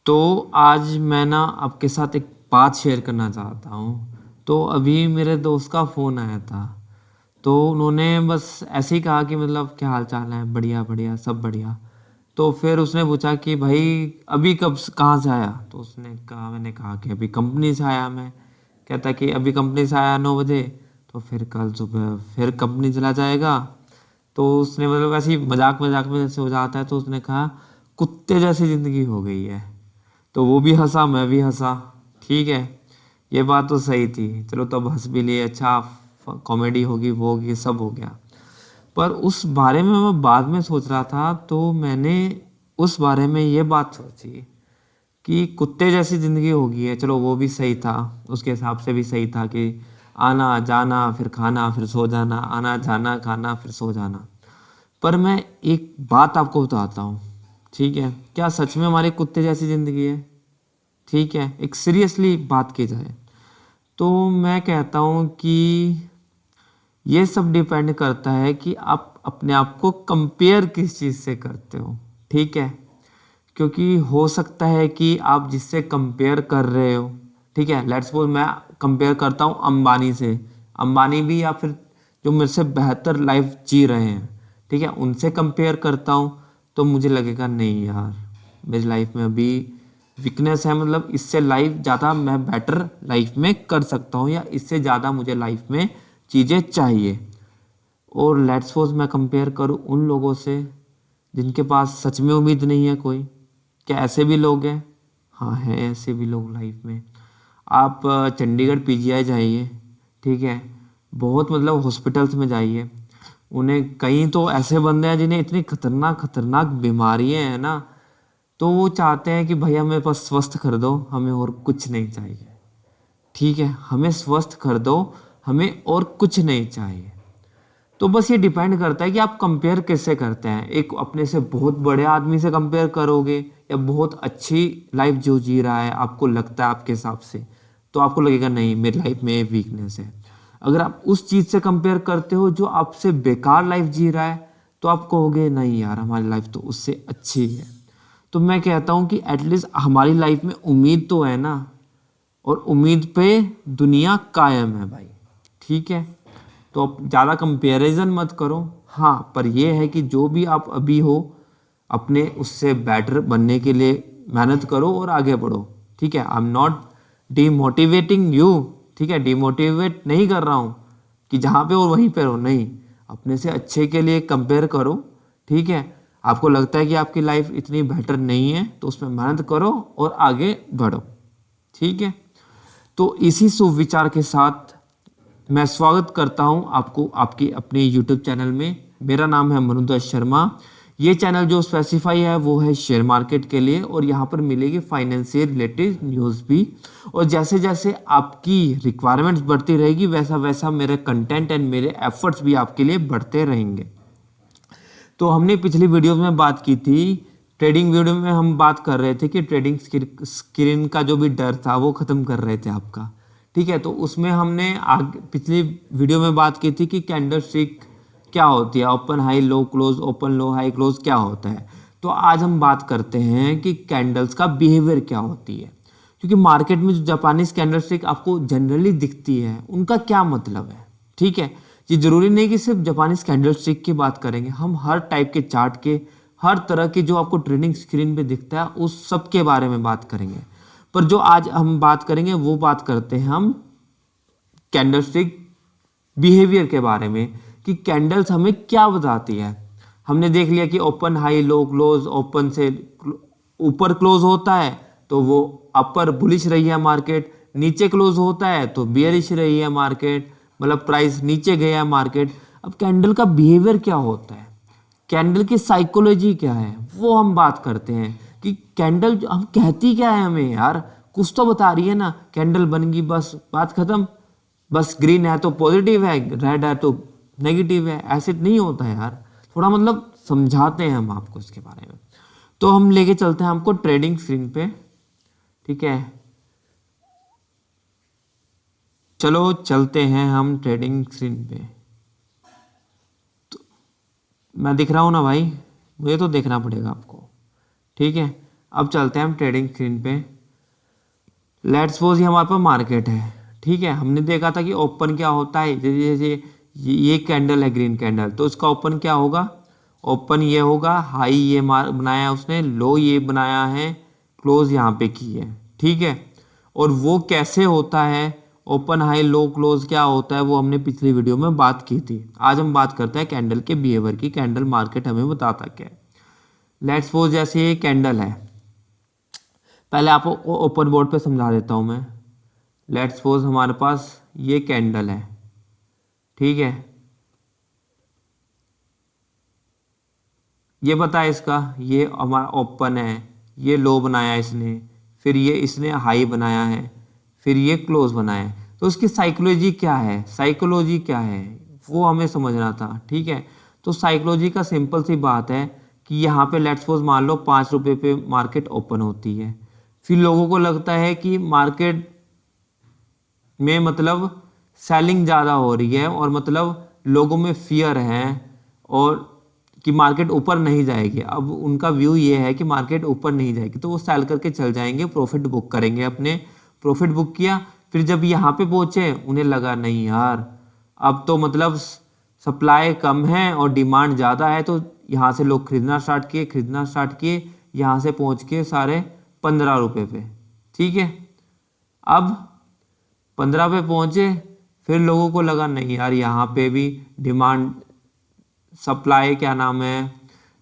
तो आज मैं ना आपके साथ एक बात शेयर करना चाहता हूँ। तो अभी मेरे दोस्त का फ़ोन आया था। तो उन्होंने बस ऐसे ही कहा कि मतलब क्या हाल चाल है, बढ़िया बढ़िया सब बढ़िया। तो फिर उसने पूछा कि भाई अभी कब कहाँ से आया। तो मैंने कहा कि अभी कंपनी से आया मैं। कहता कि अभी कंपनी से आया 9 बजे, तो फिर कल सुबह फिर कंपनी चला जाएगा। तो उसने मतलब ऐसे ही मजाक मजाक में जैसे हो जाता है, तो उसने कहा कुत्ते जैसी ज़िंदगी हो गई है। तो वो भी हंसा, मैं भी हंसा। ठीक है, ये बात तो सही थी। चलो तब हंस भी लिए, अच्छा कॉमेडी होगी, वो होगी, सब हो गया। पर उस बारे में मैं बाद में सोच रहा था, तो मैंने उस बारे में ये बात सोची कि कुत्ते जैसी ज़िंदगी होगी है। चलो वो भी सही था, उसके हिसाब से भी सही था कि आना जाना फिर खाना फिर सो जाना, आना जाना खाना फिर सो जाना। पर मैं एक बात आपको बताता हूँ, ठीक है? क्या सच में हमारे कुत्ते जैसी ज़िंदगी है? ठीक है, एक सीरियसली बात की जाए तो मैं कहता हूँ कि ये सब डिपेंड करता है कि आप अपने आप को कंपेयर किस चीज़ से करते हो। ठीक है, क्योंकि हो सकता है कि आप जिससे कंपेयर कर रहे हो, ठीक है, लेट्स सपोज मैं कंपेयर करता हूँ अंबानी से। अंबानी भी या फिर जो मेरे से बेहतर लाइफ जी रहे हैं, ठीक है, उनसे कंपेयर करता हूँ, तो मुझे लगेगा नहीं यार, मेरी लाइफ में अभी वीकनेस है। मतलब इससे लाइफ ज़्यादा मैं बेटर लाइफ में कर सकता हूँ, या इससे ज़्यादा मुझे लाइफ में चीज़ें चाहिए। और लेट्स सपोज मैं कंपेयर करूँ उन लोगों से जिनके पास सच में उम्मीद नहीं है कोई। क्या ऐसे भी लोग हैं? हाँ, हैं ऐसे भी लोग लाइफ में। आप चंडीगढ़ पीजीआई जाइए, ठीक है, बहुत मतलब हॉस्पिटल्स में जाइए, उन्हें कई तो ऐसे बंदे हैं जिन्हें इतनी खतरनाक खतरनाक बीमारियां हैं ना, तो वो चाहते हैं कि भैया मेरे पास स्वस्थ कर दो, हमें और कुछ नहीं चाहिए। ठीक है, हमें स्वस्थ कर दो, हमें और कुछ नहीं चाहिए। तो बस ये डिपेंड करता है कि आप कंपेयर किससे करते हैं। एक अपने से बहुत बड़े आदमी से कंपेयर करोगे, या बहुत अच्छी लाइफ जो जी रहा है आपको लगता है आपके हिसाब से, तो आपको लगेगा नहीं मेरी लाइफ में वीकनेस है। अगर आप उस चीज़ से कंपेयर करते हो जो आपसे बेकार लाइफ जी रहा है, तो आप कहोगे नहीं यार हमारी लाइफ तो उससे अच्छी है। तो मैं कहता हूँ कि एटलीस्ट हमारी लाइफ में उम्मीद तो है ना, और उम्मीद पे दुनिया कायम है भाई। ठीक है, तो आप ज़्यादा कंपैरिजन मत करो। हाँ, पर यह है कि जो भी आप अभी हो, अपने उससे बेटर बनने के लिए मेहनत करो और आगे बढ़ो। ठीक है, I am not demotivating you. ठीक है, डीमोटिवेट नहीं कर रहा हूँ कि जहाँ पे और वहीं पे रहो, नहीं, अपने से अच्छे के लिए कंपेयर करो। ठीक है, आपको लगता है कि आपकी लाइफ इतनी बेटर नहीं है, तो उसमें मेहनत करो और आगे बढ़ो। ठीक है, तो इसी सुविचार के साथ मैं स्वागत करता हूं आपको आपके अपने YouTube चैनल में। मेरा नाम है मनुदर शर्मा। ये चैनल जो स्पेसिफाई है वो है शेयर मार्केट के लिए, और यहाँ पर मिलेगी फाइनेंशियल रिलेटेड न्यूज़ भी। और जैसे जैसे आपकी रिक्वायरमेंट्स बढ़ती रहेगी, वैसा वैसा मेरे कंटेंट एंड मेरे एफर्ट्स भी आपके लिए बढ़ते रहेंगे। तो हमने पिछली वीडियो में बात की थी, ट्रेडिंग वीडियो में हम बात कर रहे थे कि ट्रेडिंग स्क्रीन का जो भी डर था वो ख़त्म कर रहे थे आपका। ठीक है, तो उसमें हमने आगे पिछली वीडियो में बात की थी कि कैंडल स्टिक क्या होती है, open high low close, open लो हाई क्लोज क्या होता है। तो आज हम बात करते हैं कि कैंडल्स का बिहेवियर क्या होती है। क्योंकि मार्केट में जो जापानीज कैंडल स्टिक आपको जनरली दिखती है, उनका क्या मतलब है। ठीक है, ये जरूरी नहीं कि सिर्फ जापानीज कैंडल स्टिक की बात करेंगे, हम हर टाइप के चार्ट के, हर तरह के जो आपको ट्रेडिंग स्क्रीन पे दिखता है उस सब के बारे में बात करेंगे। पर जो आज हम बात करेंगे वो बात करते हैं हम कैंडलस्टिक बिहेवियर के बारे में, कि कैंडल्स हमें क्या बताती है। हमने देख लिया कि open high low close, open से ऊपर क्लोज होता है तो वो अपर बुलिश रही है मार्केट, नीचे क्लोज होता है तो बियरिश रही है मार्केट, मतलब प्राइस नीचे गया है मार्केट। अब कैंडल का बिहेवियर क्या होता है, कैंडल की साइकोलॉजी क्या है, वो हम बात करते हैं कि कैंडल हम कहती क्या है हमें यार, कुछ तो बता रही है ना। कैंडल बन गई बस बात खत्म, बस ग्रीन है तो पॉजिटिव है, रेड है तो नेगेटिव है, ऐसे नहीं होता है यार। थोड़ा मतलब समझाते हैं हम आपको इसके बारे में। तो हम लेके चलते हैं हमको ट्रेडिंग स्क्रीन पे। ठीक है, चलो चलते हैं हम ट्रेडिंग स्क्रीन पे। मैं दिख रहा हूँ ना भाई, मुझे तो देखना पड़ेगा आपको। ठीक है, अब चलते हैं हम ट्रेडिंग स्क्रीन पे। लेट्स सपोज ये हमारे पास मार्केट है, ठीक है। हमने देखा था कि ओपन क्या होता है, जैसे ये कैंडल है ग्रीन कैंडल, तो इसका ओपन क्या होगा, ओपन ये होगा, हाई ये बनाया उसने, लो ये बनाया है, क्लोज यहाँ पे की है, ठीक है। और वो कैसे होता है, ओपन हाई लो क्लोज क्या होता है, वो हमने पिछली वीडियो में बात की थी। आज हम बात करते हैं कैंडल के बिहेवियर की, कैंडल मार्केट हमें बताता क्या है। लेट्स सपोज जैसे ये कैंडल है, पहले आपको ओपन बोर्ड पे समझा देता हूँ मैं। लेट्स सपोज हमारे पास ये कैंडल है, ठीक है। ये पता है इसका, ये हमारा ओपन है, ये लो बनाया इसने, फिर ये इसने हाई बनाया है, फिर ये क्लोज बनाया है। तो उसकी साइकोलॉजी क्या है, साइकोलॉजी क्या है वो हमें समझना था, ठीक है। तो साइकोलॉजी का सिंपल सी बात है कि यहाँ पे लेट्स सपोज मान लो 5 रुपये पे मार्केट ओपन होती है, फिर लोगों को लगता है कि मार्केट में मतलब सेलिंग ज़्यादा हो रही है, और मतलब लोगों में फियर है और कि मार्केट ऊपर नहीं जाएगी। अब उनका व्यू ये है कि मार्केट ऊपर नहीं जाएगी, तो वो सेल करके चल जाएंगे, प्रॉफिट बुक करेंगे, अपने प्रॉफिट बुक किया। फिर जब यहाँ पे पहुंचे उन्हें लगा नहीं यार, अब तो मतलब सप्लाई कम है और डिमांड ज़्यादा है, तो यहाँ से लोग खरीदना स्टार्ट किए, यहाँ से पहुँच के सारे 15 रुपये पे, ठीक है। अब 15 पे पहुँचे, फिर लोगों को लगा नहीं यार यहाँ पे भी डिमांड सप्लाई क्या नाम है,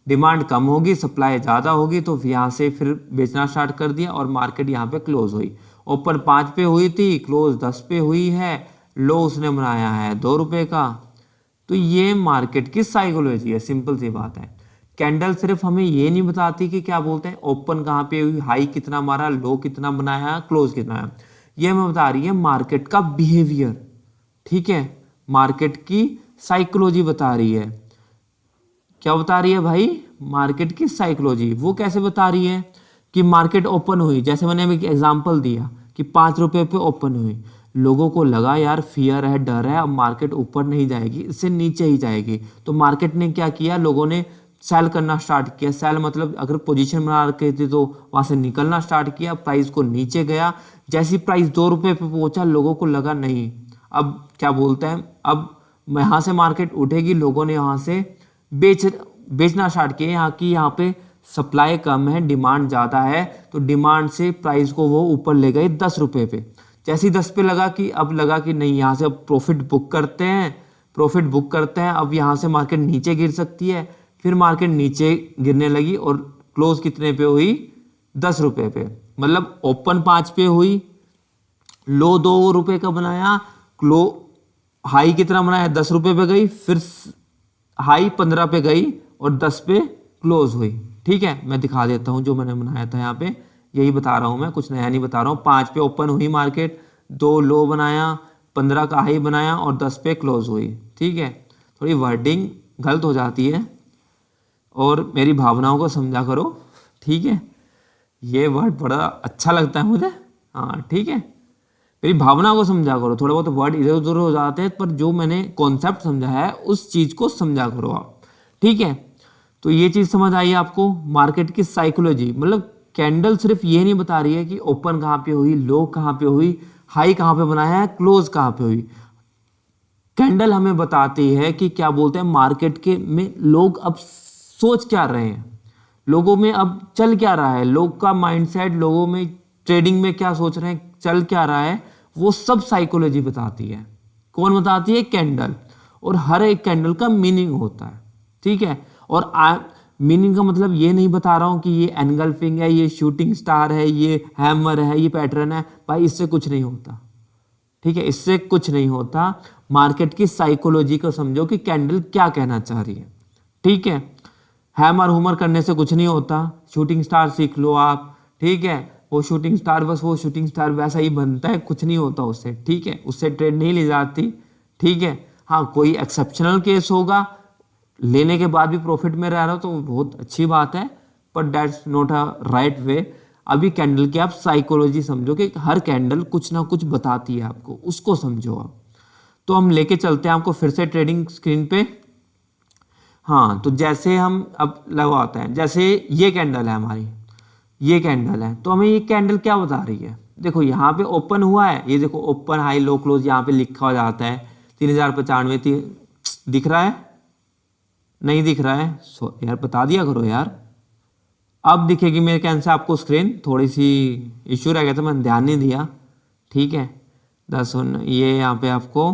डिमांड कम होगी सप्लाई ज़्यादा होगी, तो यहाँ से फिर बेचना स्टार्ट कर दिया और मार्केट यहाँ पे क्लोज हुई। ओपन 5 पे हुई थी, क्लोज 10 पे हुई है, लो उसने बनाया है 2 रुपये का। तो ये मार्केट की साइकोलॉजी है, सिंपल सी बात है। कैंडल सिर्फ हमें ये नहीं बताती कि क्या बोलते हैं ओपन कहाँ पे हुई, हाई कितना मारा, लो कितना बनाया, क्लोज कितना है, ये हमें बता रही है मार्केट का बिहेवियर, ठीक है। मार्केट की साइकोलॉजी बता रही है। क्या बता रही है भाई, मार्केट की साइकोलॉजी। वो कैसे बता रही है कि मार्केट ओपन हुई, जैसे मैंने एक एग्जांपल दिया कि 5 रुपये पे ओपन हुई, लोगों को लगा यार फियर है, डर है, अब मार्केट ऊपर नहीं जाएगी, इससे नीचे ही जाएगी। तो मार्केट ने क्या किया, लोगों ने सेल करना स्टार्ट किया। सेल मतलब अगर पोजीशन बना रखे थे तो वहां से निकलना स्टार्ट किया, प्राइस को नीचे गया। जैसी प्राइस 2 रुपये पे पहुंचा, लोगों को लगा नहीं अब क्या बोलते हैं, अब यहाँ से मार्केट उठेगी, लोगों ने यहाँ से बेचना स्टार्ट किया। यहाँ पे सप्लाई कम है, डिमांड ज़्यादा है, तो डिमांड से प्राइस को वो ऊपर ले गए 10 रुपये पे। जैसे ही 10 पे लगा कि नहीं, यहाँ से अब प्रॉफिट बुक करते हैं, अब यहाँ से मार्केट नीचे गिर सकती है। फिर मार्केट नीचे गिरने लगी और क्लोज कितने पे हुई, 10 रुपये पे। मतलब ओपन 5 पे हुई, लो 2 रुपये का बनाया, हाई कितना बनाया, 10 रुपये पे गई, फिर हाई 15 पे गई और 10 पे क्लोज हुई, ठीक है। मैं दिखा देता हूँ जो मैंने बनाया था, यहाँ पे यही बता रहा हूँ मैं, कुछ नया नहीं बता रहा हूँ। 5 पे ओपन हुई मार्केट, 2 लो बनाया, 15 का हाई बनाया और 10 पे क्लोज हुई, ठीक है। थोड़ी वर्डिंग गलत हो जाती है और मेरी भावनाओं को समझा करो, ठीक है। ये वर्ड बड़ा अच्छा लगता है मुझे, हाँ ठीक है। मेरी भावना को समझा करो, थोड़ा बहुत वर्ड इधर उधर हो जाते हैं, पर जो मैंने कॉन्सेप्ट समझा है उस चीज को समझा करो आप, ठीक है। तो ये चीज समझ आई आपको, मार्केट की साइकोलॉजी। मतलब कैंडल सिर्फ ये नहीं बता रही है कि ओपन कहाँ पे हुई, लो कहाँ पे हुई, हाई कहाँ पे बनाया है, क्लोज कहाँ पे हुई। कैंडल हमें बताती है कि क्या बोलते हैं मार्केट के में लोग अब सोच क्या रहे हैं, लोगों में अब चल क्या रहा है, लोग का माइंडसेट, लोगों में ट्रेडिंग में क्या सोच रहे हैं, चल क्या रहा है, वो सब साइकोलॉजी बताती है। कौन बताती है, कैंडल। और हर एक कैंडल का मीनिंग होता है, ठीक है। और मीनिंग का मतलब ये नहीं बता रहा हूं कि ये एनगल्फिंग है, ये शूटिंग स्टार है, ये हैमर है, ये पैटर्न है, भाई इससे कुछ नहीं होता, ठीक है, इससे कुछ नहीं होता। मार्केट की साइकोलॉजी को समझो कि कैंडल क्या कहना चाह रही है, ठीक है। हैमर हुमर करने से कुछ नहीं होता, शूटिंग स्टार सीख लो आप, ठीक है। वो शूटिंग स्टार बस वो शूटिंग स्टार वैसा ही बनता है, कुछ नहीं होता उससे, ठीक है। उससे ट्रेड नहीं ली जाती, ठीक है। हाँ कोई एक्सेप्शनल केस होगा, लेने के बाद भी प्रॉफिट में रह रहा हो तो बहुत अच्छी बात है, पर that's not a right way. अभी कैंडल की आप साइकोलॉजी समझो कि हर कैंडल कुछ ना कुछ बताती है आपको, उसको समझो आप। तो हम लेके चलते हैं आपको फिर से ट्रेडिंग स्क्रीन पे। हाँ तो जैसे हम अब लगवाते हैं, जैसे ये कैंडल है हमारी, ये कैंडल है। तो हमें ये कैंडल क्या बता रही है, देखो यहाँ पे ओपन हुआ है, ये देखो ओपन हाई लो क्लोज यहाँ पे लिखा हो जाता है 3095 दिख रहा है, नहीं दिख रहा है, यार बता दिया करो यार। अब दिखेगी मेरे ख्याल से आपको स्क्रीन, थोड़ी सी इश्यू रह गया था, मैंने ध्यान नहीं दिया, ठीक है। 10 ये यहाँ पे आपको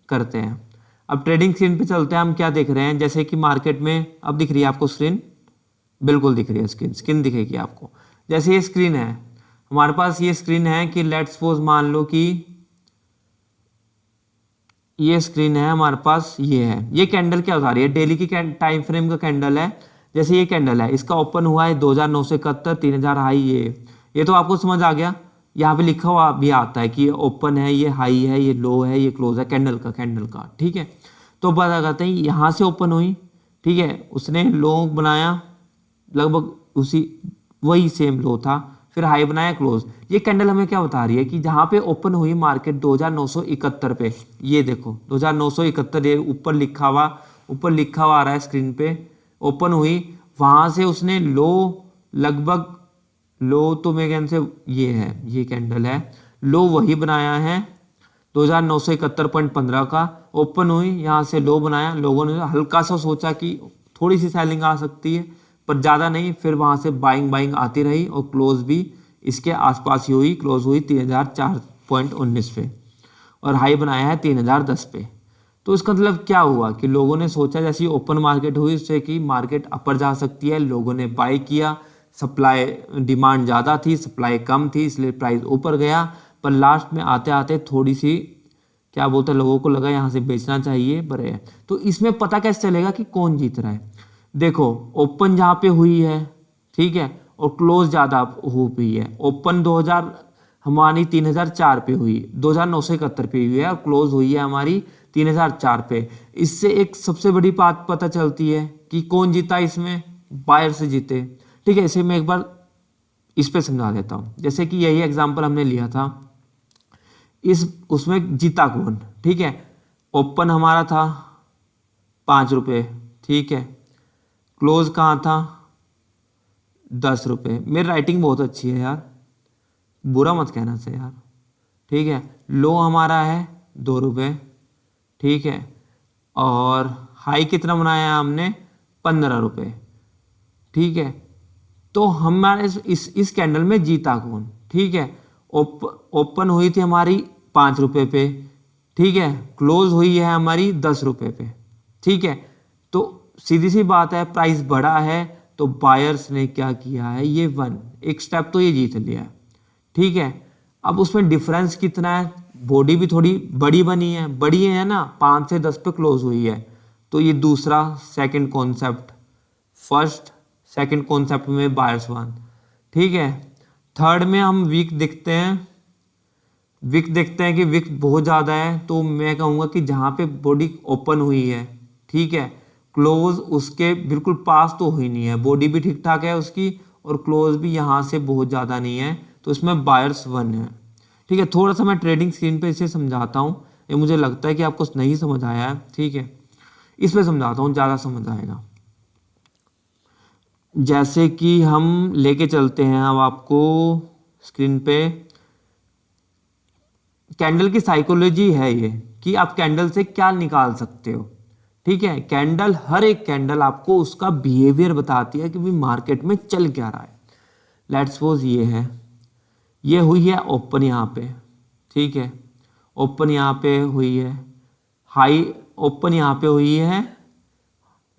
करते हैं। अब ट्रेडिंग स्क्रीन पे चलते हैं, हम क्या देख रहे हैं, जैसे कि मार्केट में अब दिख रही है आपको स्क्रीन, बिल्कुल दिख रही है स्क्रीन दिखेगी आपको। जैसे ये स्क्रीन है हमारे पास, ये स्क्रीन है कि लेट्स सपोज मान लो कि ये स्क्रीन है हमारे पास, ये है, ये कैंडल क्या बता रही है, डेली की टाइम फ्रेम का कैंडल है। जैसे ये कैंडल है, इसका ओपन हुआ है 2971, 3000 हाई, ये तो आपको समझ आ गया। यहाँ पे लिखा हुआ भी आता है कि ये ओपन है, ये हाई है, ये लो है, ये क्लोज है कैंडल का, ठीक है। तो पता करते हैं, यहाँ से ओपन हुई, ठीक है, उसने लो बनाया, लगभग उसी वही सेम लो था, फिर हाई बनाया, क्लोज। ये कैंडल हमें क्या बता रही है कि जहाँ पे ओपन हुई मार्केट 2971 पे, ये देखो 2971, ये ऊपर लिखा हुआ आ रहा है स्क्रीन पे, ओपन हुई वहां से उसने लो, लगभग लो तो मेरे ख्याल से ये है, ये कैंडल है, लो वही बनाया है 2971.15 का, ओपन हुई यहाँ से लो बनाया, लोगों ने हल्का सा सोचा कि थोड़ी सी सेलिंग आ सकती है पर ज़्यादा नहीं, फिर वहाँ से बाइंग आती रही और क्लोज भी इसके आसपास ही हुई, क्लोज हुई 3004.19 पे और हाई बनाया है 3010 पे। तो इसका मतलब क्या हुआ कि लोगों ने सोचा जैसे ओपन मार्केट हुई उससे कि मार्केट अपर जा सकती है, लोगों ने बाय किया, सप्लाई डिमांड ज़्यादा थी, सप्लाई कम थी, इसलिए प्राइस ऊपर गया, पर लास्ट में आते आते थोड़ी सी क्या बोलते हैं, लोगों को लगा यहाँ से बेचना चाहिए पर है। तो इसमें पता कैसे चलेगा कि कौन जीत रहा है, देखो ओपन जहाँ पे हुई है, ठीक है, और क्लोज ज़्यादा हुई है, ओपन 2000 हमारी 3004 पे हुई, 2971 पे हुई है और क्लोज हुई है हमारी 3004 पे। इससे एक सबसे बड़ी बात पता चलती है कि कौन जीता, इसमें बायर से जीते, ठीक है। इसे मैं एक बार इस पे समझा देता हूँ, जैसे कि यही एग्जांपल हमने लिया था, उसमें जीता कौन, ठीक है, ओपन हमारा था 5 रुपये, ठीक है, क्लोज कहाँ था 10 रुपये। मेरी राइटिंग बहुत अच्छी है यार, बुरा मत कहना से यार, ठीक है। लो हमारा है 2 रुपये, ठीक है, और हाई कितना बनाया हमने 15 रुपये, ठीक है। तो हमारे इस कैंडल में जीता कौन, ठीक है, ओपन हुई थी हमारी 5 रुपये पे, ठीक है, क्लोज हुई है हमारी 10 रुपये पे, ठीक है। तो सीधी सी बात है, प्राइस बढ़ा है तो बायर्स ने क्या किया है, ये एक स्टेप तो ये जीत लिया है, ठीक है। अब उसमें डिफरेंस कितना है, बॉडी भी थोड़ी बड़ी बनी है, बड़ी है ना, 5 से 10 पे क्लोज हुई है। तो ये दूसरा second concept, first second concept में बायर्स वन, ठीक है। थर्ड में हम वीक देखते हैं, कि वीक बहुत ज़्यादा है, तो मैं कहूँगा कि जहाँ पे बॉडी ओपन हुई है, ठीक है, क्लोज उसके बिल्कुल पास तो हुई नहीं है, बॉडी भी ठीक ठाक है उसकी और क्लोज भी यहाँ से बहुत ज़्यादा नहीं है, तो इसमें बायर्स वन है, ठीक है। थोड़ा सा मैं ट्रेडिंग स्क्रीन पे इसे समझाता हूँ, ये मुझे लगता है कि आपको नहीं समझ आया है, ठीक है, इस पे समझाता हूँ, ज़्यादा समझ आएगा। जैसे कि हम लेके चलते हैं अब आपको स्क्रीन पे, कैंडल की साइकोलॉजी है ये कि आप कैंडल से क्या निकाल सकते हो, ठीक है। कैंडल, हर एक कैंडल आपको उसका बिहेवियर बताती है कि भाई मार्केट में चल क्या रहा है। लेट्स सपोज ये है, ये हुई है ओपन यहाँ पे, ठीक है, ओपन यहाँ पे हुई है, हाई ओपन यहाँ पे हुई है,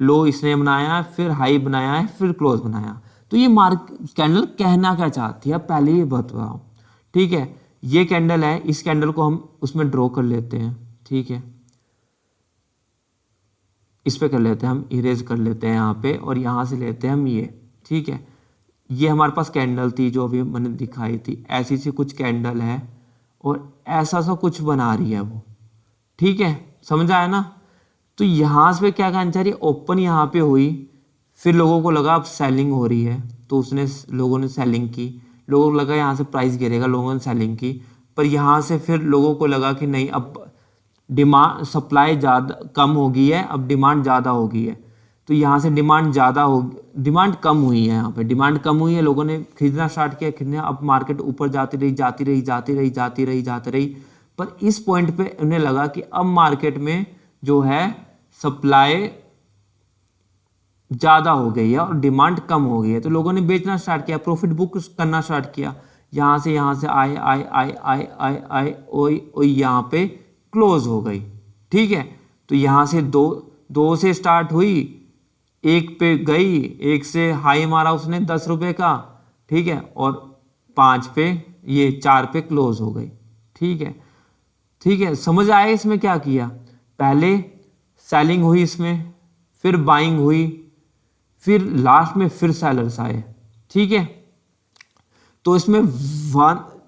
लो इसने बनाया है, फिर हाई बनाया है, फिर क्लोज बनाया। तो ये कैंडल कहना क्या चाहती है पहले ये बताओ, ठीक है। ये कैंडल है, इस कैंडल को हम उसमें ड्रॉ कर लेते हैं, ठीक है, इस पे कर लेते हैं हम, इरेज कर लेते हैं यहाँ पे और यहाँ से लेते हैं हम ये, ठीक है। ये हमारे पास कैंडल थी जो अभी मैंने दिखाई थी, ऐसी सी कुछ कैंडल है और ऐसा सा कुछ बना रही है वो, ठीक है, समझ आया ना। तो यहाँ से क्या कहना चाह रही है, ओपन यहाँ पे हुई, फिर लोगों को लगा अब सेलिंग हो रही है, तो लोगों ने सेलिंग की, लोगों को लगा यहाँ से प्राइस गिरेगा, लोगों ने सेलिंग की, पर यहाँ से फिर लोगों को लगा कि नहीं, अब डिमांड सप्लाई ज़्यादा कम हो गई है, अब डिमांड ज़्यादा हो गई है, तो यहाँ से डिमांड कम हुई है, यहाँ पे डिमांड कम हुई है, लोगों ने खरीदना स्टार्ट किया, खरीदना, अब मार्केट ऊपर जाती रही, पर इस पॉइंट पे उन्हें लगा कि अब मार्केट में जो है सप्लाई ज़्यादा हो गई है और डिमांड कम हो गई है, तो लोगों ने बेचना स्टार्ट किया, प्रॉफिट बुक करना स्टार्ट किया, यहाँ से आए ओई यहाँ पे क्लोज हो गई। ठीक है, तो यहाँ से दो से स्टार्ट हुई, एक पे गई, एक से हाई मारा उसने 10 रुपए का, ठीक है, और 5 पे, ये 4 पे क्लोज हो गई। ठीक है, समझ आया इसमें क्या किया? पहले सेलिंग हुई इसमें, फिर बाइंग हुई, फिर लास्ट में फिर सेलर्स आए। ठीक है, तो इसमें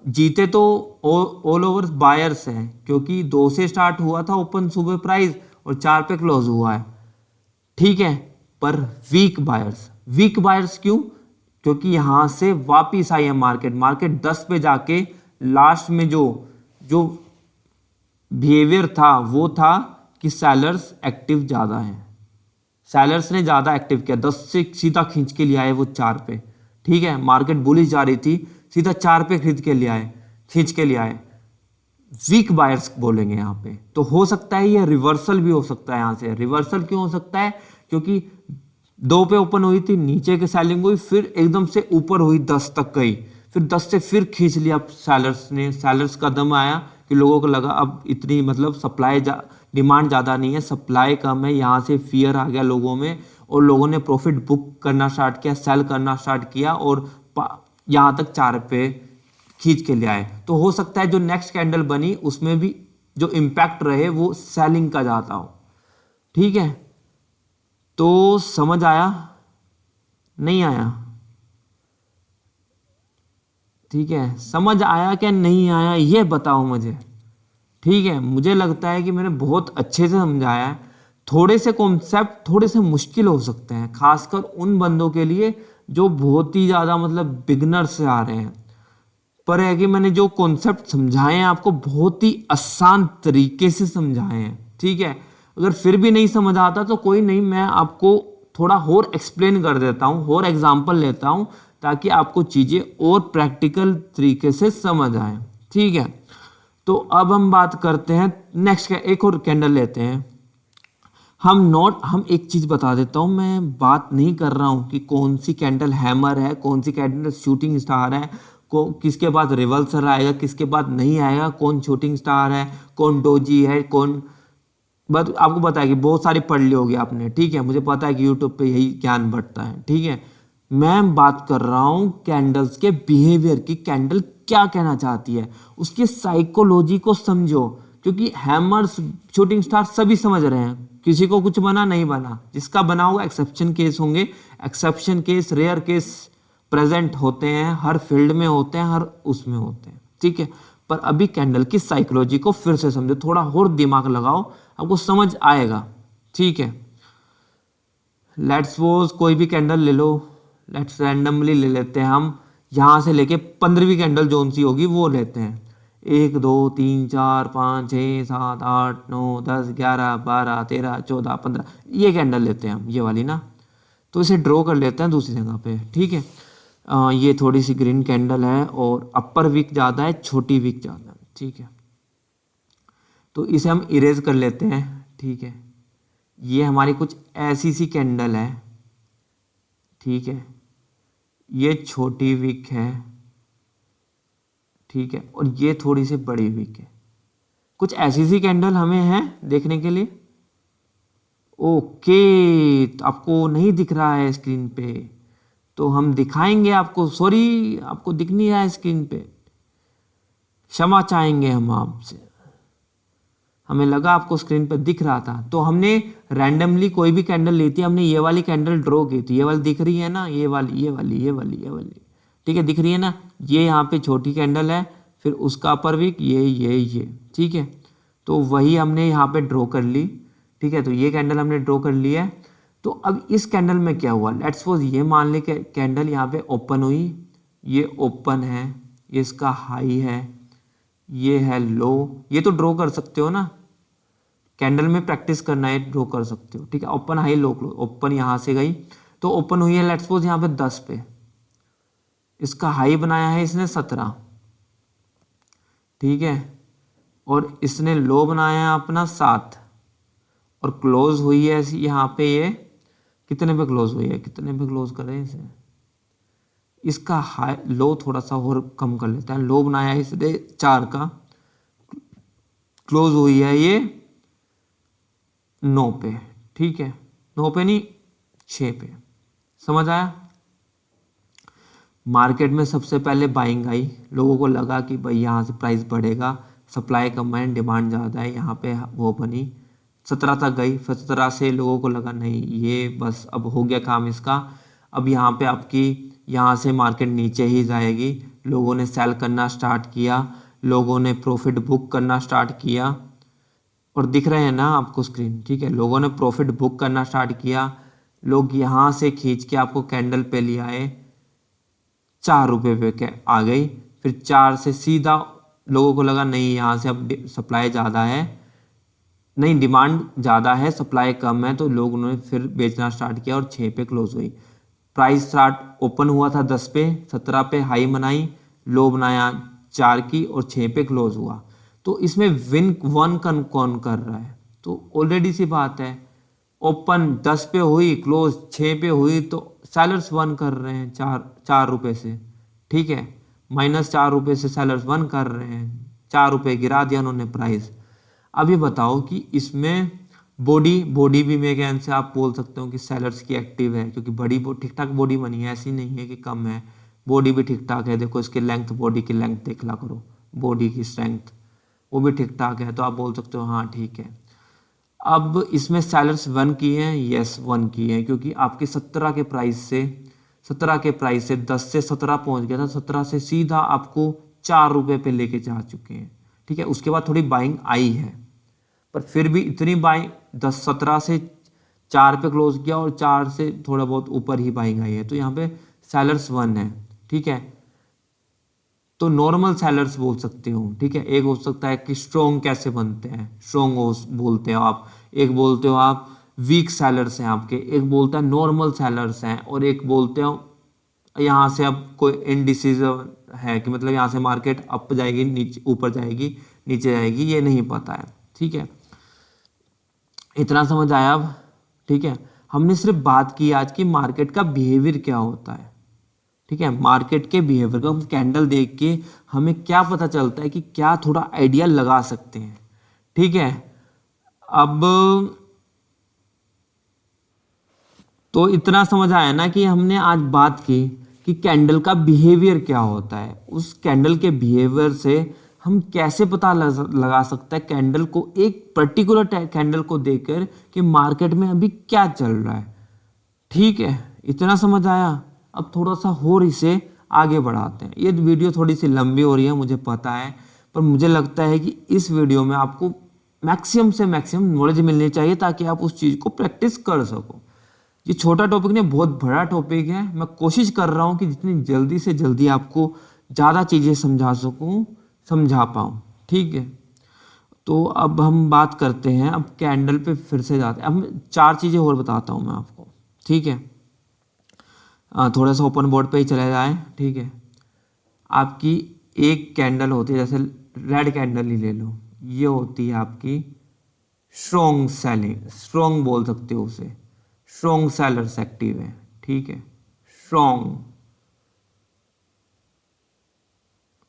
जीते तो ऑल ओवर बायर्स हैं, क्योंकि 2 से स्टार्ट हुआ था ओपन सुबह प्राइस और 4 पे क्लोज हुआ है। ठीक है, पर वीक बायर्स क्यों? क्योंकि यहां से वापिस आई है मार्केट 10 पे जाके लास्ट में जो बिहेवियर था वो था कि सेलर्स एक्टिव ज्यादा हैं, सेलर्स ने ज्यादा एक्टिव किया, 10 से सीधा खींच के ले आए वो 4 पे। ठीक है, मार्केट बुलिश जा रही थी, सीधा 4 पे खींच के ले आए, वीक बायर्स बोलेंगे यहाँ पे। तो हो सकता है ये रिवर्सल भी हो सकता है। यहाँ से रिवर्सल क्यों हो सकता है? क्योंकि 2 पे ओपन हुई थी, नीचे की सेलिंग हुई, फिर एकदम से ऊपर हुई, 10 तक गई, फिर 10 से फिर खींच लिया सेलर्स का दम आया कि लोगों को लगा अब इतनी मतलब डिमांड ज़्यादा नहीं है, सप्लाई कम है, यहाँ से फियर आ गया लोगों में और लोगों ने प्रॉफिट बुक करना स्टार्ट किया, सेल करना स्टार्ट किया और यहाँ तक 4 पे खींच के ले आए। तो हो सकता है जो नेक्स्ट कैंडल बनी उसमें भी जो इम्पैक्ट रहे वो सेलिंग का जाता हो। ठीक है, तो समझ आया? नहीं आया? ठीक है, समझ आया क्या नहीं आया ये बताओ मुझे। ठीक है, मुझे लगता है कि मैंने बहुत अच्छे से समझाया है। थोड़े से कॉन्सेप्ट थोड़े से मुश्किल हो सकते हैं, खासकर उन बंदों के लिए जो बहुत ही ज़्यादा मतलब बिगनर से आ रहे हैं, पर है कि मैंने जो कॉन्सेप्ट समझाए हैं आपको बहुत ही आसान तरीके से समझाए हैं। ठीक है, अगर फिर भी नहीं समझ आता तो कोई नहीं, मैं आपको थोड़ा और एक्सप्लेन कर देता हूँ, और एग्जाम्पल लेता हूँ ताकि आपको चीज़ें और प्रैक्टिकल तरीके से समझ आए। ठीक है, तो अब हम बात करते हैं नेक्स्ट, एक और कैंडल लेते हैं। हम एक चीज़ बता देता हूँ, मैं बात नहीं कर रहा हूँ कि कौन सी कैंडल हैमर है, कौन सी कैंडल शूटिंग स्टार है, किसके बाद रिवर्सल आएगा, किसके बाद नहीं आएगा, कौन शूटिंग स्टार है, कौन डोजी है, कौन, बस आपको पता है कि बहुत सारी पढ़ ली होगी आपने। ठीक है, मुझे पता है कि यूट्यूब पे यही ज्ञान बढ़ता है। ठीक है, मैं बात कर रहा हूँ कैंडल्स के बिहेवियर की, कैंडल क्या कहना चाहती है, उसकी साइकोलॉजी को समझो, क्योंकि हैमर्स शूटिंग स्टार सभी समझ रहे हैं, किसी को कुछ बना नहीं बना, जिसका बना हुआ एक्सेप्शन केस होंगे, exception case rare case present होते हैं, हर फील्ड में होते हैं, हर उसमें होते हैं। ठीक है, पर अभी कैंडल की साइकोलॉजी को फिर से समझो, थोड़ा और दिमाग लगाओ, आपको समझ आएगा। ठीक है, लेट्स सपोज कोई भी कैंडल ले लो, लेट्स रैंडमली ले लेते हैं हम, यहाँ से लेके 15वीं कैंडल जोन सी होगी वो लेते हैं, 1 2 3 4 5 6 7 8 9 10 11 12 13 14 15, ये कैंडल लेते हैं हम, ये वाली ना। तो इसे ड्रॉ कर लेते हैं दूसरी जगह पे। ठीक है, ये थोड़ी सी ग्रीन कैंडल है और अपर वीक ज़्यादा है, छोटी वीक ज़्यादा है। ठीक है, तो इसे हम इरेज कर लेते हैं। ठीक है, ये हमारी कुछ ऐसी सी कैंडल है। ठीक है, ये छोटी वीक है। ठीक है, और ये थोड़ी सी बड़ी वीक है। कुछ ऐसी सी कैंडल हमें है देखने के लिए। ओके, तो आपको नहीं दिख रहा है स्क्रीन पे, तो हम दिखाएंगे आपको। सॉरी, आपको दिख नहीं रहा है स्क्रीन पे, क्षमा चाहेंगे हम आपसे, हमें लगा आपको स्क्रीन पर दिख रहा था। तो हमने रैंडमली कोई भी कैंडल ली थी, हमने ये वाली कैंडल ड्रॉ की थी, ये वाली दिख रही है ना, ये वाली। ठीक है, दिख रही है ना, ये यहाँ पे छोटी कैंडल है, फिर उसका अपर वीक ये। ठीक है, तो वही हमने यहाँ पे ड्रॉ कर ली। ठीक है, तो ये कैंडल हमने ड्रॉ कर ली है। तो अब इस कैंडल में क्या हुआ, लेट्स सपोज ये मान ले कि कैंडल यहाँ पे ओपन हुई, ये ओपन है, ये इसका हाई है, ये है लो, ये तो ड्रॉ कर सकते हो ना। कैंडल में प्रैक्टिस करना है, ड्रॉ कर सकते हो। ठीक है, open high low close, open यहाँ से गई तो ओपन हुई है लेट्स सपोज यहाँ पे 10 पे, इसका हाई बनाया है इसने 17, ठीक है, और इसने लो बनाया है अपना 7 और क्लोज हुई है यहाँ पे ये कितने पे क्लोज हुई है, कितने पे क्लोज करें इसे, इसका हाई लो थोड़ा सा और कम कर लेते हैं, लो बनाया है इसने 4 का, क्लोज हुई है ये 9 पे, ठीक है, 9 पे नहीं 6 पे। समझ आया? मार्केट में सबसे पहले बाइंग आई, लोगों को लगा कि भाई यहाँ से प्राइस बढ़ेगा, सप्लाई कम है डिमांड ज़्यादा है, यहाँ पे वो बनी 17 तक गई, फिर 17 से लोगों को लगा नहीं ये बस अब हो गया काम इसका, अब यहाँ पे आपकी यहाँ से मार्केट नीचे ही जाएगी, लोगों ने सेल करना स्टार्ट किया, लोगों ने प्रॉफिट बुक करना स्टार्ट किया, और दिख रहे हैं ना आपको स्क्रीन, ठीक है, लोगों ने प्रॉफिट बुक करना स्टार्ट किया, लोग यहाँ से खींच के आपको कैंडल पे ले आए, 4 रुपये पे के आ गई, फिर 4 से सीधा लोगों को लगा नहीं यहाँ से अब सप्लाई ज़्यादा है, नहीं डिमांड ज़्यादा है सप्लाई कम है, तो लोगों ने फिर बेचना स्टार्ट किया और 6 पे क्लोज हुई। प्राइस स्टार्ट ओपन हुआ था 10 पे, 17 पे हाई बनाई, लो बनाया 4 की और 6 पे क्लोज हुआ। तो इसमें विन वन कौन कर रहा है, तो ऑलरेडी सी बात है, ओपन 10 पे हुई क्लोज 6 पे हुई, तो सेलर्स वन कर रहे हैं 4 रुपये से, ठीक है, -4 रुपये से सेलर्स वन कर रहे हैं, 4 रुपये गिरा दिया उन्होंने प्राइस। अब ये बताओ कि इसमें बॉडी भी मेरे ज्ञान से आप बोल सकते हो कि सेलर्स की एक्टिव है, क्योंकि बड़ी ठीक ठाक बॉडी बनी है, ऐसी नहीं है कि कम है, बॉडी भी ठीक ठाक है, देखो इसकी लेंथ, बॉडी की लेंथ देख ला करो, बॉडी की स्ट्रेंथ वो भी ठीक ठाक है, तो आप बोल सकते हो हाँ ठीक है। अब इसमें सेलर्स वन किए हैं, यस वन किए हैं, क्योंकि आपके 17 के प्राइस से 10 से 17 पहुंच गया था, 17 से सीधा आपको 4 रुपये पे लेके जा चुके हैं, ठीक है, उसके बाद थोड़ी बाइंग आई है, पर फिर भी इतनी बाइंग 17 से 4 पे क्लोज किया और 4 से थोड़ा बहुत ऊपर ही बाइंग आई है, तो यहाँ पे सेलर्स वन है, ठीक है, तो नॉर्मल सेलर्स बोल सकते हो, ठीक है, एक हो सकता है कि स्ट्रॉन्ग कैसे बनते हैं, स्ट्रॉन्ग बोलते हो आप, एक बोलते हो आप वीक सेलर्स हैं आपके, एक बोलता है नॉर्मल सेलर्स हैं, और एक बोलते हो यहाँ से अब कोई इनडिसीजन है कि मतलब यहाँ से मार्केट अप जाएगी नीचे ऊपर जाएगी नीचे जाएगी, ये नहीं पता है, ठीक है, इतना समझ आया अब, ठीक है। हमने सिर्फ बात की आज की मार्केट का बिहेवियर क्या होता है, ठीक है, मार्केट के बिहेवियर को हम कैंडल देख के हमें क्या पता चलता है कि क्या थोड़ा आइडिया लगा सकते हैं, ठीक है। अब तो इतना समझ आया ना कि हमने आज बात की कि कैंडल का बिहेवियर क्या होता है, उस कैंडल के बिहेवियर से हम कैसे पता लगा सकते हैं कैंडल को, एक पर्टिकुलर कैंडल को देखकर कि मार्केट में अभी क्या चल रहा है, ठीक है, इतना समझ आया। अब थोड़ा सा और इसे आगे बढ़ाते हैं, ये वीडियो थोड़ी सी लंबी हो रही है मुझे पता है, पर मुझे लगता है कि इस वीडियो में आपको मैक्सिमम से मैक्सिमम नॉलेज मिलनी चाहिए ताकि आप उस चीज़ को प्रैक्टिस कर सको। ये छोटा टॉपिक नहीं, बहुत बड़ा टॉपिक है, मैं कोशिश कर रहा हूँ कि जितनी जल्दी से जल्दी आपको ज़्यादा चीज़ें समझा पाऊँ, ठीक है। तो अब हम बात करते हैं, अब कैंडल पे फिर से जाते हैं, अब 4 चीज़ें और बताता हूँ मैं आपको, ठीक है, थोड़ा सा ओपन बोर्ड पे ही चले जाएं, ठीक है। आपकी एक कैंडल होती है, जैसे रेड कैंडल ही ले लो, ये होती है आपकी स्ट्रॉन्ग सेलिंग, स्ट्रॉन्ग बोल सकते हो उसे, स्ट्रॉन्ग सेलर्स एक्टिव है, ठीक है, स्ट्रॉन्ग।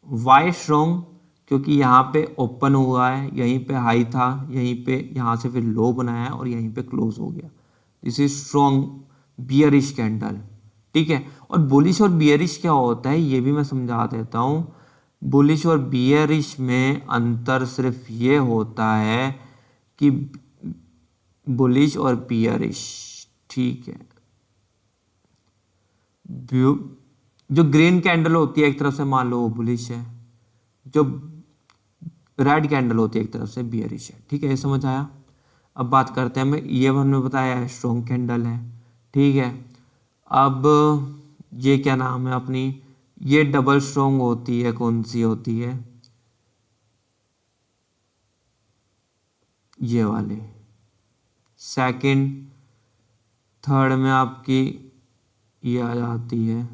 Y strong? क्योंकि यहाँ पे ओपन हुआ है, यहीं पे हाई था, यहीं पे यहाँ से फिर लो बनाया और यहीं पे क्लोज हो गया, this is strong bearish candle, ठीक है। और बुलिश और बियरिश क्या होता है ये भी मैं समझा देता हूँ। बुलिश और बियरिश में अंतर सिर्फ ये होता है कि बुलिश और बियरिश, ठीक है, जो ग्रीन कैंडल होती है एक तरफ से मान लो वो बुलिश है, जो रेड कैंडल होती है एक तरफ से बियरिश है, ठीक है, ये समझ आया। अब बात करते हैं, मैं ये हमने बताया है स्ट्रॉन्ग कैंडल है, ठीक है। अब ये क्या नाम है अपनी, ये डबल स्ट्रॉन्ग होती है, कौन सी होती है, ये वाले, सेकंड थर्ड में आपकी ये आ जाती है,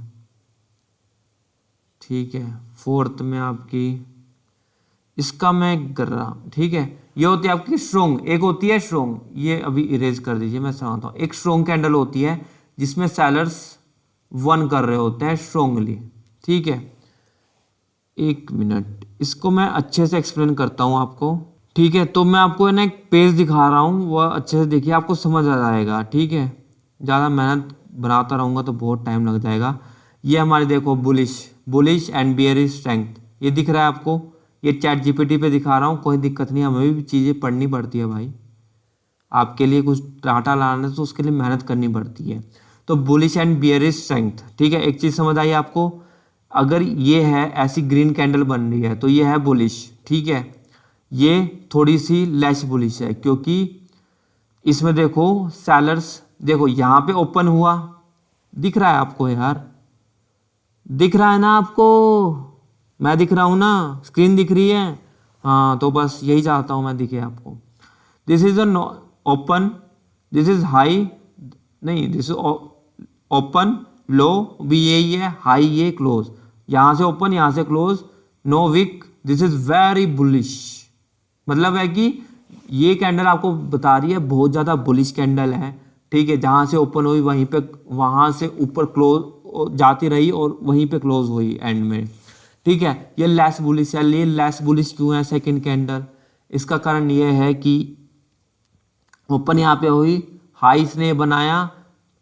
ठीक है, फोर्थ में आपकी, इसका मैं कर रहा हूँ, ठीक है। ये होती है आपकी स्ट्रोंग, एक होती है स्ट्रोंग, ये अभी इरेज कर दीजिए, मैं समझाता हूँ। एक स्ट्रोंग कैंडल होती है जिसमें सेलर्स वन कर रहे होते हैं स्ट्रोंगली, ठीक है। एक मिनट, इसको मैं अच्छे से एक्सप्लेन करता हूँ आपको, ठीक है। तो मैं आपको है ना एक पेज दिखा रहा हूँ, वह अच्छे से देखिए, आपको समझ आ जाएगा, ठीक है। ज़्यादा मेहनत बनाता रहूँगा तो बहुत टाइम लग जाएगा। ये हमारी देखो बुलिश एंड बियरिश स्ट्रेंथ, ये दिख रहा है आपको, ये चैट जीपीटी पे दिखा रहा हूँ, कोई दिक्कत नहीं, हमें भी चीज़ें पढ़नी पड़ती है भाई, आपके लिए कुछ डाटा लाना है तो उसके लिए मेहनत करनी पड़ती है। तो बुलिश एंड बियरिश स्ट्रेंथ, ठीक है। एक चीज़ समझ आई आपको, अगर ये है ऐसी ग्रीन कैंडल बन रही है तो ये है बुलिश, ठीक है। ये थोड़ी सी लेस बुलिश है क्योंकि इसमें देखो सेलर्स, देखो यहाँ पे ओपन हुआ, दिख रहा है आपको यार, दिख रहा है ना आपको, मैं दिख रहा हूँ ना, स्क्रीन दिख रही है, हाँ। तो बस यही चाहता हूँ मैं दिखे आपको। This is open, this is high, नहीं दिस इज ओपन लो भी यही है, हाई ये क्लोज, यहाँ से ओपन यहाँ से close, no wick, this is very bullish. मतलब है कि ये कैंडल आपको बता रही है बहुत ज़्यादा बुलिश कैंडल है, ठीक है। जहाँ से ओपन हुई वहीं पे, वहाँ से ऊपर क्लोज जाती रही और वहीं पे क्लोज हुई एंड में, ठीक है। ये लेस बुलिश है। ये लेस बुलिश क्यों है सेकंड कैंडल? इसका कारण ये है कि ओपन यहाँ पे हुई, हाई इसने बनाया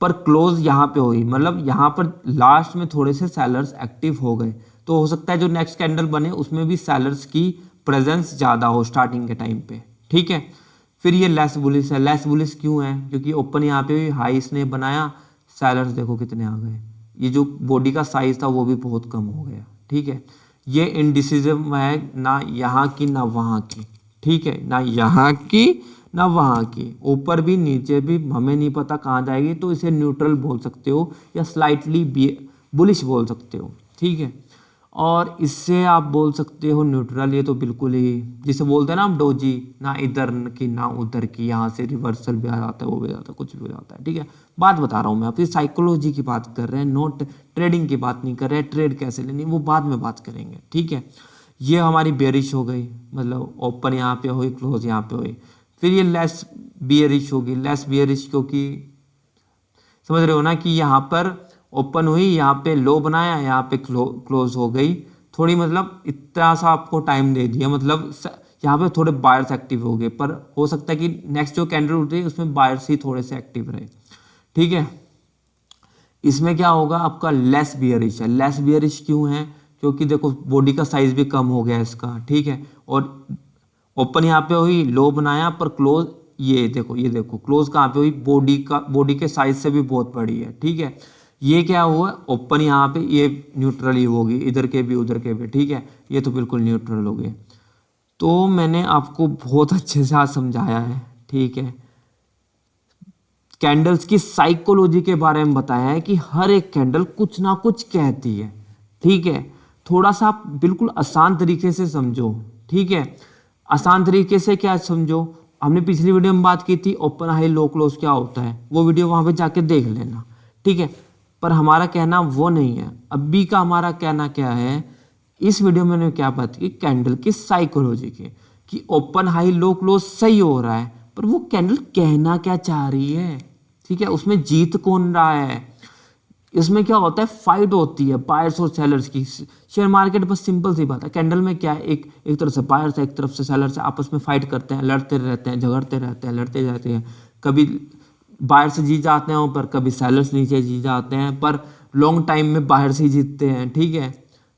पर क्लोज यहाँ पे हुई, मतलब यहाँ पर लास्ट में थोड़े से सेलर्स एक्टिव हो गए, तो हो सकता है जो नेक्स्ट कैंडल बने उसमें भी सेलर्स की प्रेजेंस ज़्यादा हो स्टार्टिंग के टाइम पे, ठीक है। फिर ये लेस बुलिश है। लेस बुलिश क्यों है? क्योंकि ओपन यहाँ पे हुई, हाई इसने बनाया, सेलर्स देखो कितने आ गए, ये जो बॉडी का साइज था वो भी बहुत कम हो गया, ठीक है। ये इनडिसिसिव है, ना यहाँ की ना वहाँ की, ठीक है, ना यहाँ की ना वहाँ की, ऊपर भी नीचे भी हमें नहीं पता कहाँ जाएगी, तो इसे न्यूट्रल बोल सकते हो या स्लाइटली बुलिश बोल सकते हो, ठीक है। और इससे आप बोल सकते हो न्यूट्रल, ये तो बिल्कुल ही जिसे बोलते हैं ना आप डोजी, ना इधर की ना उधर की, यहाँ से रिवर्सल भी आ जाता है, वो भी आ जाता है, कुछ भी हो जाता है, ठीक है। बात बता रहा हूँ मैं, आप साइकोलॉजी की बात कर रहे हैं, नोट ट्रेडिंग की बात नहीं कर रहे हैं, ट्रेड कैसे लेनी वो बाद में बात करेंगे, ठीक है। ये हमारी बेरिश हो गई, मतलब ओपन यहाँ पे हुई, क्लोज यहाँ पे हुई। फिर ये लेस बियरिश होगी। लेस बियरिश क्योंकि समझ रहे हो ना कि यहाँ पर ओपन हुई, यहाँ पे लो बनाया, यहाँ पे क्लोज हो गई, थोड़ी मतलब इतना सा आपको टाइम दे दिया, मतलब यहाँ पे थोड़े बायर्स एक्टिव हो गए, पर हो सकता है कि नेक्स्ट जो कैंडल उठ रही है उसमें बायर्स ही थोड़े से एक्टिव रहे, ठीक है। इसमें क्या होगा, आपका लेस बियरिश है। लेस बियरिश क्यों है? क्योंकि देखो बॉडी का साइज भी कम हो गया इसका, ठीक है। और ओपन यहाँ पे हुई, लो बनाया, पर क्लोज ये देखो क्लोज कहाँ पे हुई, बॉडी के साइज से भी बहुत बड़ी है, ठीक है। ये क्या हुआ, ओपन यहाँ पे, ये न्यूट्रल ही होगी, इधर के भी उधर के भी, ठीक है। ये तो बिल्कुल न्यूट्रल हो गए। तो मैंने आपको बहुत अच्छे से आज समझाया है, ठीक है। कैंडल्स की साइकोलॉजी के बारे में बताया है कि हर एक कैंडल कुछ ना कुछ कहती है, ठीक है। थोड़ा सा आप बिल्कुल आसान तरीके से समझो, ठीक है। आसान तरीके से क्या समझो, हमने पिछली वीडियो में बात की थी ओपन हाई लो क्लोज क्या होता है, वो वीडियो वहां पे जाके देख लेना, ठीक है। पर हमारा कहना वो नहीं है, अभी का हमारा कहना क्या है, इस वीडियो में मैंने क्या बात की, कैंडल की साइकोलॉजी की, कि ओपन हाई लो क्लोज सही हो रहा है, पर वो कैंडल कहना क्या चाह रही है, ठीक है। उसमें जीत कौन रहा है, इसमें क्या होता है, फाइट होती है बायर्स और सेलर्स की। शेयर मार्केट बस सिंपल सी बात है, कैंडल में क्या है, एक तरफ से बायर्स है, एक तरफ से सेलर्स है, आपस में फाइट करते हैं, लड़ते रहते हैं, झगड़ते रहते हैं, लड़ते जाते हैं, कभी बायर्स से जीत जाते हैं ऊपर, कभी सेलर्स नीचे जीत जाते हैं, पर लॉन्ग टाइम में बायर्स ही जीतते हैं, ठीक है।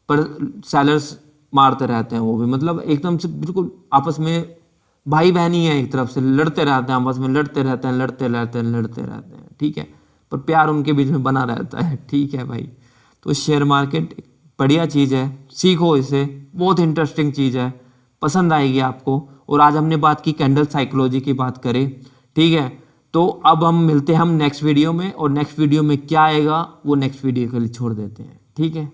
पर सेलर्स मारते रहते हैं वो भी, मतलब एकदम से बिल्कुल आपस में भाई बहन ही है, एक तरफ से लड़ते रहते हैं, आपस में लड़ते रहते हैं, लड़ते रहते हैं, लड़ते रहते हैं, ठीक है। पर प्यार उनके बीच में बना रहता है, ठीक है भाई। तो शेयर मार्केट बढ़िया चीज़ है, सीखो इसे, बहुत इंटरेस्टिंग चीज़ है, पसंद आएगी आपको। और आज हमने बात की कैंडल साइकोलॉजी की बात करें, ठीक है। तो अब हम मिलते हैं हम नेक्स्ट वीडियो में, और नेक्स्ट वीडियो में क्या आएगा वो नेक्स्ट वीडियो के लिए छोड़ देते हैं, ठीक है।